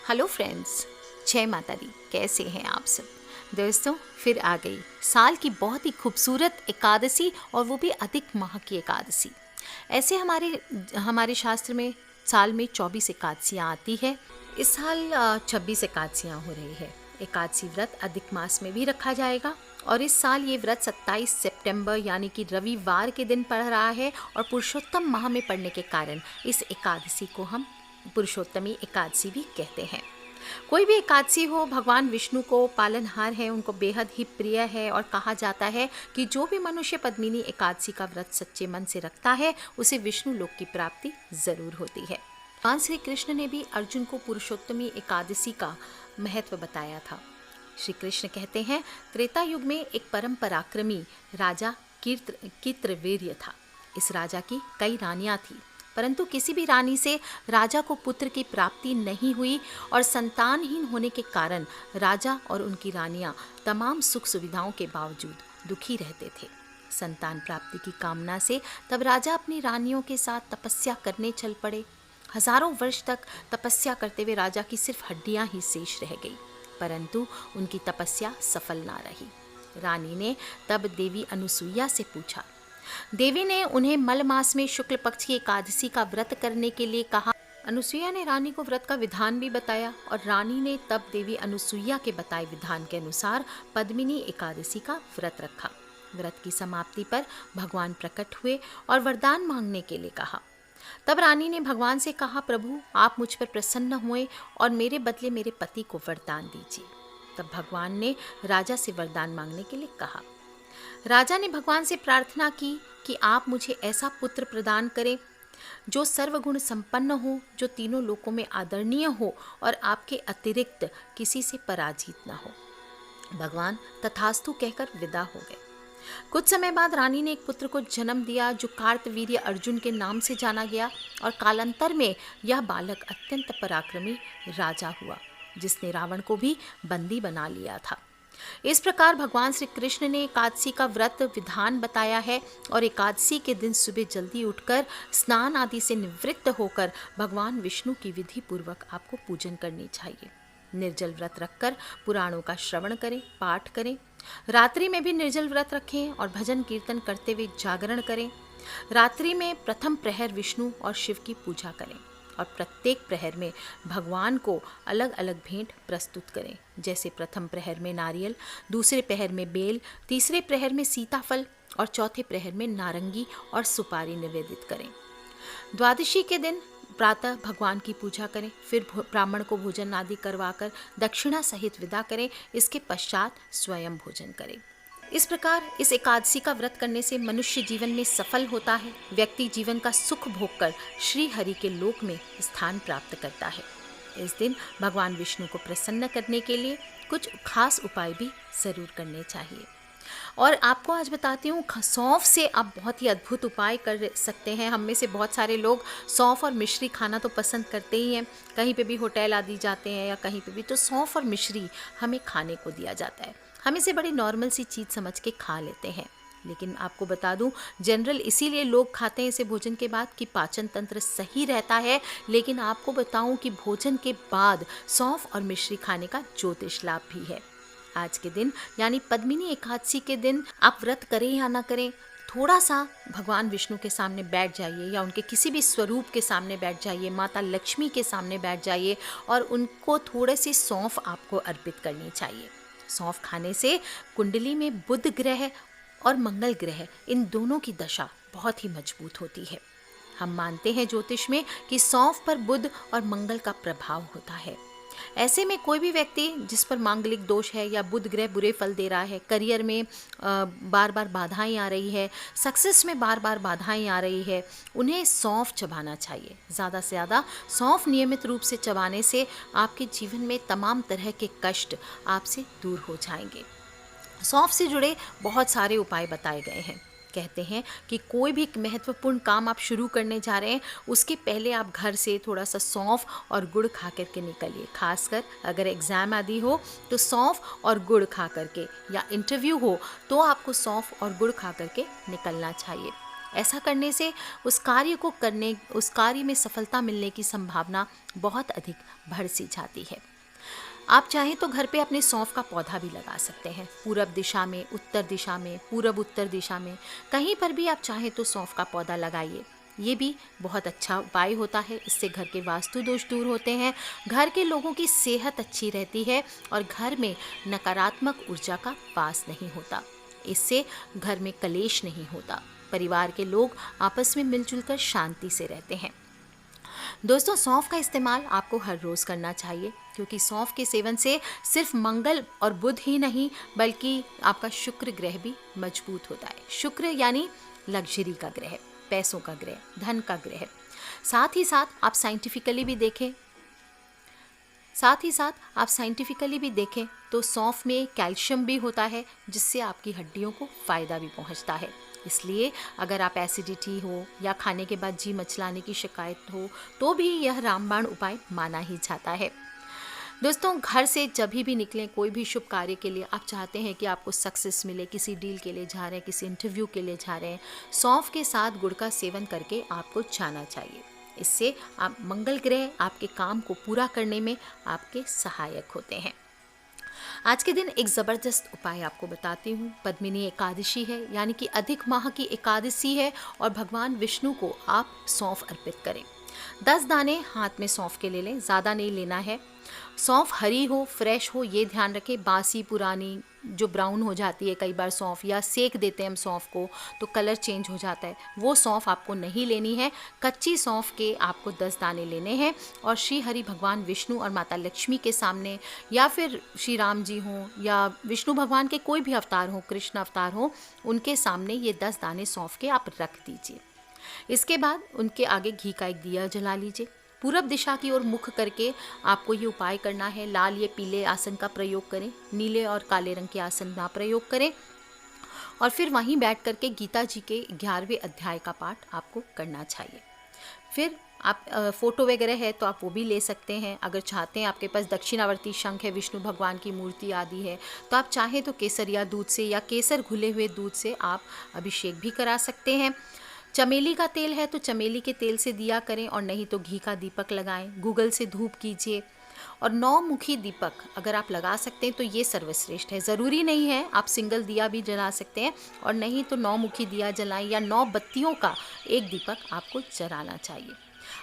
Hello friends, जय माता दी। कैसे हैं आप सब दोस्तों? फिर आ गई साल की बहुत ही खूबसूरत एकादशी, और वो भी अधिक माह की एकादशी। ऐसे हमारे हमारे शास्त्र में साल में 24 एकादशियाँ आती है। इस साल 26 एकादशियाँ हो रही है। एकादशी व्रत अधिक मास में भी रखा जाएगा, और इस साल ये व्रत 27 सितंबर यानी कि रविवार के दिन पड़ रहा है, और पुरुषोत्तम माह में पड़ने के कारण इस एकादशी को हम पुरुषोत्तमी एकादशी भी कहते हैं। कोई भी एकादशी हो, भगवान विष्णु को पालनहार है, उनको बेहद ही प्रिय है, और कहा जाता है कि जो भी मनुष्य पद्मिनी एकादशी का व्रत सच्चे मन से रखता है उसे विष्णु लोक की प्राप्ति जरूर होती है। भगवान श्री कृष्ण ने भी अर्जुन को पुरुषोत्तमी एकादशी का महत्व बताया था। श्री कृष्ण कहते हैं, त्रेता युग में एक परम पराक्रमी राजा कीत्रवीर्य था। इस राजा की कई रानियां थी, परंतु किसी भी रानी से राजा को पुत्र की प्राप्ति नहीं हुई, और संतानहीन होने के कारण राजा और उनकी रानियां तमाम सुख सुविधाओं के बावजूद दुखी रहते थे। संतान प्राप्ति की कामना से तब राजा अपनी रानियों के साथ तपस्या करने चल पड़े। हजारों वर्ष तक तपस्या करते हुए राजा की सिर्फ हड्डियां ही शेष रह गई, परंतु उनकी तपस्या सफल ना रही। रानी ने तब देवी अनुसुईया से पूछा। देवी ने उन्हें मल मास में शुक्ल पक्ष की एकादशी का व्रत करने के लिए कहा। अनुसुईया ने रानी को व्रत का विधान भी बताया, और रानी ने तब देवी अनुसुईया के बताए विधान के अनुसार पद्मिनी एकादशी का व्रत रखा। व्रत की समाप्ति पर भगवान प्रकट हुए और वरदान मांगने के लिए कहा। तब रानी ने भगवान से कहा, प्रभु आप मुझ पर प्रसन्न हुए और मेरे बदले मेरे पति को वरदान दीजिए। तब भगवान ने राजा से वरदान मांगने के लिए कहा। राजा ने भगवान से प्रार्थना की कि आप मुझे ऐसा पुत्र प्रदान करें जो सर्वगुण संपन्न हो, जो तीनों लोकों में आदरणीय हो, और आपके अतिरिक्त किसी से पराजित न हो। भगवान तथास्तु कहकर विदा हो गए। कुछ समय बाद रानी ने एक पुत्र को जन्म दिया जो कार्तवीर्य अर्जुन के नाम से जाना गया, और कालांतर में यह बालक अत्यंत पराक्रमी राजा हुआ, जिसने रावण को भी बंदी बना लिया था। इस प्रकार भगवान श्री कृष्ण ने एकादशी का व्रत विधान बताया है, और एकादशी के दिन सुबह जल्दी उठकर स्नान आदि से निवृत्त होकर भगवान विष्णु की विधि पूर्वक आपको पूजन करनी चाहिए। निर्जल व्रत रखकर पुराणों का श्रवण करें, पाठ करें। रात्रि में भी निर्जल व्रत रखें और भजन कीर्तन करते हुए जागरण करें। रात्रि में प्रथम प्रहर विष्णु और शिव की पूजा करें, और प्रत्येक प्रहर में भगवान को अलग अलग भेंट प्रस्तुत करें। जैसे प्रथम प्रहर में नारियल, दूसरे प्रहर में बेल, तीसरे प्रहर में सीताफल, और चौथे प्रहर में नारंगी और सुपारी निवेदित करें। द्वादशी के दिन प्रातः भगवान की पूजा करें, फिर ब्राह्मण को भोजन आदि करवाकर दक्षिणा सहित विदा करें। इसके पश्चात स्वयं भोजन करें। इस प्रकार इस एकादशी का व्रत करने से मनुष्य जीवन में सफल होता है। व्यक्ति जीवन का सुख भोगकर श्री हरि के लोक में स्थान प्राप्त करता है। इस दिन भगवान विष्णु को प्रसन्न करने के लिए कुछ खास उपाय भी जरूर करने चाहिए, और आपको आज बताती हूँ सौंफ से आप बहुत ही अद्भुत उपाय कर सकते हैं। हम में से बहुत सारे लोग सौंफ और मिश्री खाना तो पसंद करते ही हैं। कहीं पे भी होटल आदि जाते हैं या कहीं पे भी, तो सौंफ और मिश्री हमें खाने को दिया जाता है। हम इसे बड़ी नॉर्मल सी चीज़ समझ के खा लेते हैं, लेकिन आपको बता दूं जनरल इसीलिए लोग खाते हैं इसे भोजन के बाद कि पाचन तंत्र सही रहता है। लेकिन आपको बताऊं कि भोजन के बाद सौंफ और मिश्री खाने का ज्योतिष लाभ भी है। आज के दिन यानी पद्मिनी एकादशी के दिन आप व्रत करें या ना करें, थोड़ा सा भगवान विष्णु के सामने बैठ जाइए, या उनके किसी भी स्वरूप के सामने बैठ जाइए, माता लक्ष्मी के सामने बैठ जाइए, और उनको थोड़े सी सौंफ आपको अर्पित करनी चाहिए। सौंफ खाने से कुंडली में बुध ग्रह और मंगल ग्रह, इन दोनों की दशा बहुत ही मजबूत होती है। हम मानते हैं ज्योतिष में कि सौंफ पर बुध और मंगल का प्रभाव होता है। ऐसे में कोई भी व्यक्ति जिस पर मांगलिक दोष है, या बुध ग्रह बुरे फल दे रहा है, करियर में बार बार बाधाएं आ रही है, सक्सेस में बार बार बाधाएं आ रही है, उन्हें सौंफ चबाना चाहिए। ज़्यादा से ज़्यादा सौंफ नियमित रूप से चबाने से आपके जीवन में तमाम तरह के कष्ट आपसे दूर हो जाएंगे। सौंफ से जुड़े बहुत सारे उपाय बताए गए हैं। कहते हैं कि कोई भी महत्वपूर्ण काम आप शुरू करने जा रहे हैं, उसके पहले आप घर से थोड़ा सा सौंफ और गुड़ खा करके निकलिए। खासकर अगर एग्ज़ाम आदि हो तो सौंफ और गुड़ खा करके, या इंटरव्यू हो तो आपको सौंफ और गुड़ खा करके निकलना चाहिए। ऐसा करने से उस कार्य में सफलता मिलने की संभावना बहुत अधिक बढ़ सी जाती है। आप चाहें तो घर पे अपने सौंफ का पौधा भी लगा सकते हैं। पूरब दिशा में, उत्तर दिशा में, पूरब उत्तर दिशा में, कहीं पर भी आप चाहें तो सौंफ का पौधा लगाइए। ये भी बहुत अच्छा उपाय होता है। इससे घर के वास्तु दोष दूर होते हैं, घर के लोगों की सेहत अच्छी रहती है और घर में नकारात्मक ऊर्जा का वास नहीं होता। इससे घर में कलेश नहीं होता, परिवार के लोग आपस में मिलजुल कर शांति से रहते हैं। दोस्तों, सौंफ का इस्तेमाल आपको हर रोज़ करना चाहिए, क्योंकि सौंफ के सेवन से सिर्फ मंगल और बुध ही नहीं बल्कि आपका शुक्र ग्रह भी मजबूत होता है। शुक्र यानी लग्जरी का ग्रह, पैसों का ग्रह, धन का ग्रह। साथ ही साथ आप साइंटिफिकली भी देखें तो सौंफ में कैल्शियम भी होता है, जिससे आपकी हड्डियों को फ़ायदा भी पहुंचता है। इसलिए अगर आप एसिडिटी हो या खाने के बाद जी मचलाने की शिकायत हो तो भी यह रामबाण उपाय माना ही जाता है। दोस्तों, घर से जब भी निकलें कोई भी शुभ कार्य के लिए, आप चाहते हैं कि आपको सक्सेस मिले, किसी डील के लिए जा रहे हैं, किसी इंटरव्यू के लिए जा रहे हैं, सौंफ के साथ गुड़ का सेवन करके आपको जाना चाहिए। इससे आप मंगल ग्रह आपके काम को पूरा करने में आपके सहायक होते हैं। आज के दिन एक ज़बरदस्त उपाय आपको बताती हूँ। पद्मिनी एकादशी है, यानी कि अधिक माह की एकादशी है और भगवान विष्णु को आप सौंफ अर्पित करें। 10 दाने हाथ में सौंफ के ले लें, ज़्यादा नहीं लेना है। सौंफ हरी हो, फ्रेश हो, ये ध्यान रखें। बासी पुरानी जो ब्राउन हो जाती है कई बार सौंफ, या सेक देते हैं हम सौंफ को तो कलर चेंज हो जाता है, वो सौंफ आपको नहीं लेनी है। कच्ची सौंफ के आपको 10 दाने लेने हैं और श्री हरि भगवान विष्णु और माता लक्ष्मी के सामने, या फिर श्री राम जी हों या विष्णु भगवान के कोई भी अवतार हो, कृष्ण अवतार हो, उनके सामने ये 10 दाने सौंफ के आप रख दीजिए। इसके बाद उनके आगे घी का एक दिया जला लीजिए। पूरब दिशा की ओर मुख करके आपको ये उपाय करना है। लाल या पीले आसन का प्रयोग करें, नीले और काले रंग के आसन ना प्रयोग करें, और फिर वहीं बैठ करके गीता जी के 11वें अध्याय का पाठ आपको करना चाहिए। फिर आप फ़ोटो वगैरह है तो आप वो भी ले सकते हैं। अगर चाहते हैं, आपके पास दक्षिणावर्ती शंख है, विष्णु भगवान की मूर्ति आदि है, तो आप चाहें तो केसरिया दूध से या केसर घुले हुए दूध से आप अभिषेक भी करा सकते हैं। चमेली का तेल है तो चमेली के तेल से दिया करें, और नहीं तो घी का दीपक लगाएं। गूगल से धूप कीजिए, और 9 मुखी दीपक अगर आप लगा सकते हैं तो ये सर्वश्रेष्ठ है। ज़रूरी नहीं है, आप सिंगल दिया भी जला सकते हैं, और नहीं तो 9 मुखी दिया जलाएं, या 9 बत्तियों का एक दीपक आपको जलाना चाहिए।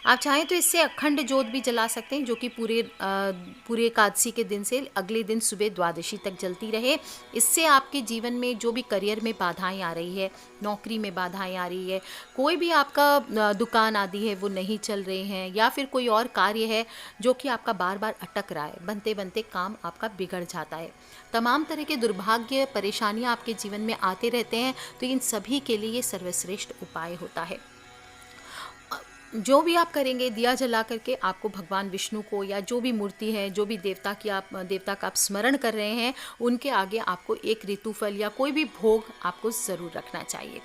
आप चाहें तो इससे अखंड ज्योत भी जला सकते हैं, जो कि पूरे एकादशी के दिन से अगले दिन सुबह द्वादशी तक जलती रहे। इससे आपके जीवन में जो भी करियर में बाधाएं आ रही है, नौकरी में बाधाएं आ रही है, कोई भी आपका दुकान आदि है वो नहीं चल रहे हैं, या फिर कोई और कार्य है जो कि आपका बार बार अटक रहा है, बनते बनते काम आपका बिगड़ जाता है, तमाम तरह के दुर्भाग्य परेशानियां आपके जीवन में आते रहते हैं, तो इन सभी के लिए ये सर्वश्रेष्ठ उपाय होता है। जो भी आप करेंगे, दिया जला करके आपको भगवान विष्णु को, या जो भी मूर्ति है, जो भी देवता का आप स्मरण कर रहे हैं, उनके आगे आपको एक ऋतुफल या कोई भी भोग आपको ज़रूर रखना चाहिए।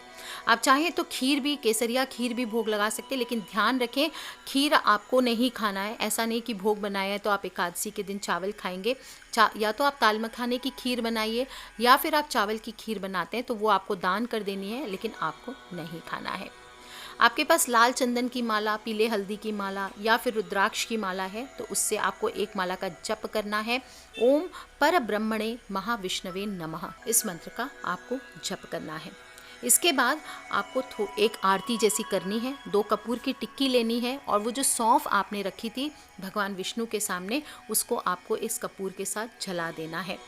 आप चाहें तो खीर भी, केसरिया खीर भी भोग लगा सकते हैं, लेकिन ध्यान रखें खीर आपको नहीं खाना है। ऐसा नहीं कि भोग बनाया है तो आप एकादशी के दिन चावल खाएंगे। या तो आप ताल मखाने की खीर बनाइए, या फिर आप चावल की खीर बनाते हैं तो वो आपको दान कर देनी है, लेकिन आपको नहीं खाना है। आपके पास लाल चंदन की माला, पीले हल्दी की माला या फिर रुद्राक्ष की माला है तो उससे आपको एक माला का जप करना है। ओम परब्रह्मणे महाविष्णवे नमः, इस मंत्र का आपको जप करना है। इसके बाद आपको एक आरती जैसी करनी है। 2 कपूर की टिक्की लेनी है, और वो जो सौंफ आपने रखी थी भगवान विष्णु के सामने, उसको आपको इस कपूर के साथ जला देना है।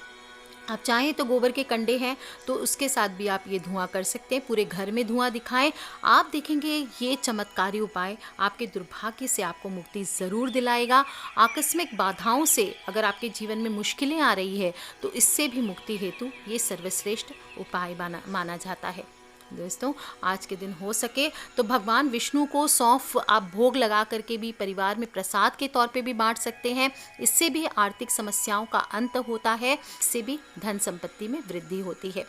आप चाहें तो गोबर के कंडे हैं तो उसके साथ भी आप ये धुआं कर सकते हैं। पूरे घर में धुआं दिखाएं। आप देखेंगे ये चमत्कारी उपाय आपके दुर्भाग्य से आपको मुक्ति ज़रूर दिलाएगा। आकस्मिक बाधाओं से अगर आपके जीवन में मुश्किलें आ रही है तो इससे भी मुक्ति हेतु ये सर्वश्रेष्ठ उपाय माना जाता है। दोस्तों, आज के दिन हो सके तो भगवान विष्णु को सौंफ आप भोग लगा करके भी परिवार में प्रसाद के तौर पे भी बांट सकते हैं। इससे भी आर्थिक समस्याओं का अंत होता है, इससे भी धन संपत्ति में वृद्धि होती है।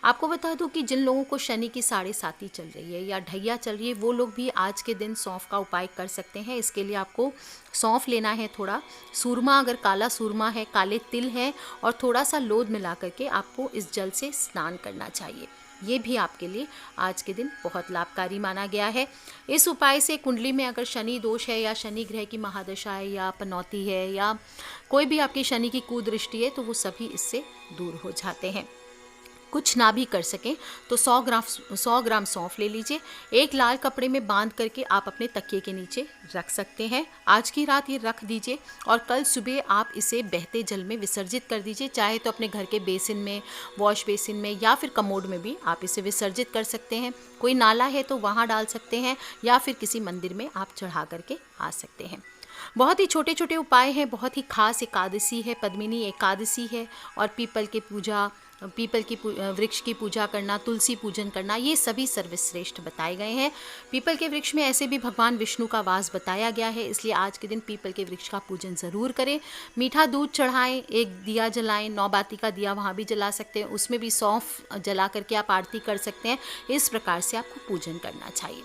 आपको बता दूं कि जिन लोगों को शनि की 7.5 चल रही है या ढैया चल रही है, वो लोग भी आज के दिन सौंफ का उपाय कर सकते हैं। इसके लिए आपको सौंफ लेना है, थोड़ा सूरमा, अगर काला सूरमा है, काले तिल है, और थोड़ा सा लोद मिला करके आपको इस जल से स्नान करना चाहिए। ये भी आपके लिए आज के दिन बहुत लाभकारी माना गया है। इस उपाय से कुंडली में अगर शनि दोष है या शनि ग्रह की महादशा है या पनौती है या कोई भी आपकी शनि की कुदृष्टि है तो वो सभी इससे दूर हो जाते हैं। कुछ ना भी कर सकें तो 100 ग्राम सौंफ ले लीजिए, एक लाल कपड़े में बांध करके आप अपने तकिए के नीचे रख सकते हैं। आज की रात ये रख दीजिए और कल सुबह आप इसे बहते जल में विसर्जित कर दीजिए। चाहे तो अपने घर के बेसिन में, वॉश बेसिन में या फिर कमोड में भी आप इसे विसर्जित कर सकते हैं। कोई नाला है तो वहाँ डाल सकते हैं या फिर किसी मंदिर में आप चढ़ा करके आ सकते हैं। बहुत ही छोटे छोटे उपाय हैं, बहुत ही खास एकादशी है, पद्मिनी एकादशी है। और पीपल की वृक्ष की पूजा करना, तुलसी पूजन करना, ये सभी सर्वश्रेष्ठ बताए गए हैं। पीपल के वृक्ष में ऐसे भी भगवान विष्णु का वास बताया गया है, इसलिए आज के दिन पीपल के वृक्ष का पूजन ज़रूर करें। मीठा दूध चढ़ाएं, एक दिया जलाएं, 9 बाती का दिया वहाँ भी जला सकते हैं, उसमें भी सौंफ जला करके आप आरती कर सकते हैं। इस प्रकार से आपको पूजन करना चाहिए।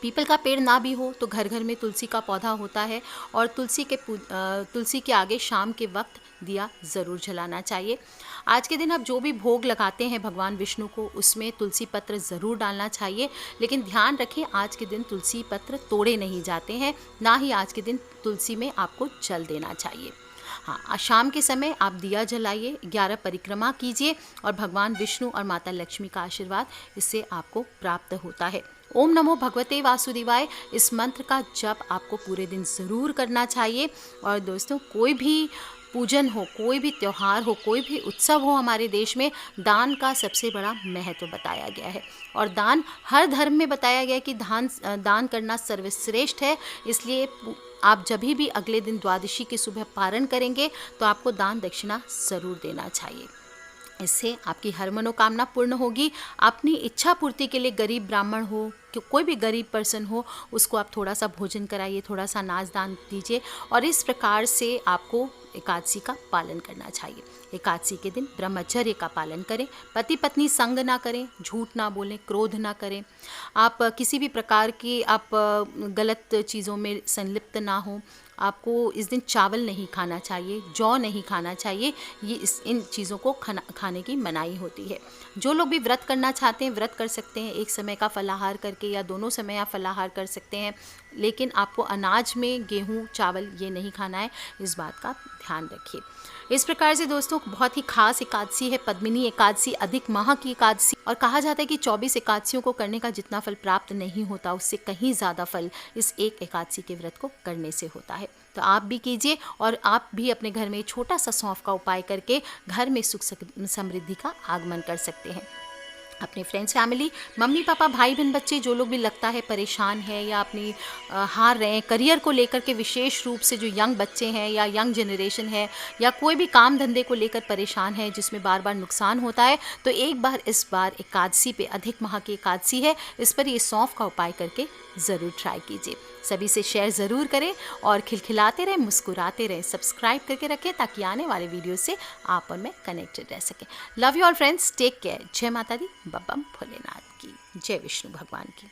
पीपल का पेड़ ना भी हो तो घर घर में तुलसी का पौधा होता है और तुलसी के आगे शाम के वक्त दिया ज़रूर जलाना चाहिए। आज के दिन आप जो भी भोग लगाते हैं भगवान विष्णु को, उसमें तुलसी पत्र ज़रूर डालना चाहिए। लेकिन ध्यान रखें, आज के दिन तुलसी पत्र तोड़े नहीं जाते हैं, ना ही आज के दिन तुलसी में आपको जल देना चाहिए। हाँ, शाम के समय आप दिया जलाइए, 11 परिक्रमा कीजिए और भगवान विष्णु और माता लक्ष्मी का आशीर्वाद इससे आपको प्राप्त होता है। ओम नमो भगवते वासुदेवाय, इस मंत्र का जप आपको पूरे दिन ज़रूर करना चाहिए। और दोस्तों, कोई भी पूजन हो, कोई भी त्यौहार हो, कोई भी उत्सव हो, हमारे देश में दान का सबसे बड़ा महत्व बताया गया है। और दान हर धर्म में बताया गया है कि दान करना सर्वश्रेष्ठ है। इसलिए आप जब भी अगले दिन द्वादशी की सुबह पारण करेंगे तो आपको दान दक्षिणा ज़रूर देना चाहिए। इससे आपकी हर मनोकामना पूर्ण होगी। अपनी इच्छा पूर्ति के लिए गरीब ब्राह्मण हो, कोई भी गरीब पर्सन हो, उसको आप थोड़ा सा भोजन कराइए, थोड़ा सा अनाज दान दीजिए। और इस प्रकार से आपको एकादशी का पालन करना चाहिए। एकादशी के दिन ब्रह्मचर्य का पालन करें, पति पत्नी संग ना करें, झूठ ना बोलें, क्रोध ना करें, आप किसी भी प्रकार की आप गलत चीज़ों में संलिप्त ना हो। आपको इस दिन चावल नहीं खाना चाहिए, जौ नहीं खाना चाहिए, ये इन चीज़ों को खाने की मनाही होती है। जो लोग भी व्रत करना चाहते हैं व्रत कर सकते हैं, एक समय का फलाहार करके या दोनों समय आप फलाहार कर सकते हैं। लेकिन आपको अनाज में गेहूँ चावल ये नहीं खाना है, इस बात का ध्यान रखिए। इस प्रकार से दोस्तों, बहुत ही खास एकादशी है पद्मिनी एकादशी, अधिक माह की एकादशी। और कहा जाता है कि 24 एकादशियों को करने का जितना फल प्राप्त नहीं होता, उससे कहीं ज़्यादा फल इस एक एकादशी के व्रत को करने से होता है। तो आप भी कीजिए और आप भी अपने घर में छोटा सा सौंफ का उपाय करके घर में सुख समृद्धि का आगमन कर सकते हैं। अपने फ्रेंड्स, फैमिली, मम्मी पापा, भाई बहन, बच्चे, जो लोग भी लगता है परेशान है या अपनी हार रहे हैं करियर को लेकर के, विशेष रूप से जो यंग बच्चे हैं या यंग जनरेशन है या कोई भी काम धंधे को लेकर परेशान है जिसमें बार बार नुकसान होता है, तो एक बार इस बार एकादशी पे, अधिक माह की एकादशी है, इस पर ये सौंफ का उपाय करके ज़रूर ट्राई कीजिए। सभी से शेयर ज़रूर करें और खिलखिलाते रहें, मुस्कुराते रहें, सब्सक्राइब करके रखें ताकि आने वाले वीडियो से आप और मैं कनेक्टेड रह सकें। Love you all friends, take care. जय माता दी, बब्बम भोलेनाथ की, जय विष्णु भगवान की।